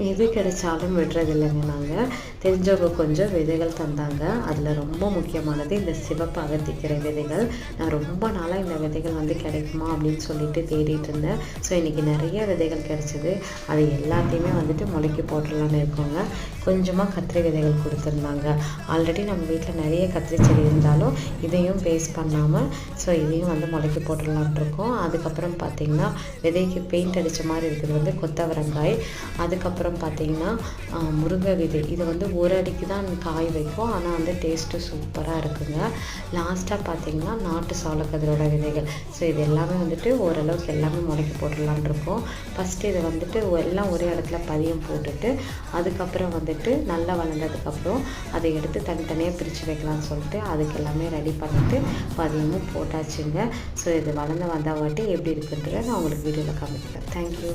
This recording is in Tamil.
எது கிடைச்சாலும் விடுறதில்லைங்க. நாங்கள் தெரிஞ்சவங்க கொஞ்சம் விதைகள் தந்தாங்க. அதில் ரொம்ப முக்கியமானது இந்த சிவப்பு அகத்திக்கீரை விதைகள். நான் ரொம்ப நாளாக இந்த விதைகள் வந்து கிடைக்குமா அப்படின்னு சொல்லிட்டு தேடிட்டு இருந்தேன். ஸோ இன்றைக்கி நிறைய விதைகள் கிடைச்சிது. அது எல்லாத்தையுமே வந்துட்டு முளைக்க போட்டுடலான்னு இருக்கோங்க. கொஞ்சமாக கத்திரி விதைகள் கொடுத்துருந்தாங்க. ஆல்ரெடி நம்ம வீட்டில் நிறைய கத்திரி செடி இருந்தாலும் இதையும் வேஸ்ட் பண்ணாமல் ஸோ இதையும் வந்து முளைக்க போட்டுடலான் இருக்கோம். அதுக்கப்புறம் பார்த்திங்கன்னா விதைக்கு பெயிண்ட் அடித்த மாதிரி இருக்குது வந்து கொத்தவரங்காய். அதுக்கப்புறம் பார்த்திங்கன்னா முருங்கை விதை. இது வந்து ஒரு அடிக்கு தான் காய் வைக்கும், ஆனால் வந்து டேஸ்ட்டு சூப்பராக இருக்குங்க. லாஸ்ட்டாக பார்த்திங்கன்னா நாட்டு சோளக்கதிரோட விதைகள். ஸோ இது எல்லாமே வந்துட்டு ஓரளவுக்கு எல்லாமே முளைக்க போட்டுடலான் இருக்கோம். ஃபஸ்ட்டு இதை வந்துட்டு எல்லாம் ஒரே இடத்துல பதியம் போட்டுட்டு அதுக்கப்புறம் வந்துட்டு நல்லா வளர்ந்ததுக்கப்புறம் அதை எடுத்து தனித்தனியாக பிரித்து வைக்கலாம்னு சொல்லிட்டு அதுக்கு எல்லாமே ரெடி பண்ணிவிட்டு பதியமும் போட்டாச்சுங்க. ஸோ இது வளர்ந்த வந்தாவாட்டி எப்படி இருக்குன்றதை நான் உங்களுக்கு வீடியோவில் காமிக்கிறேன். தேங்க்யூ.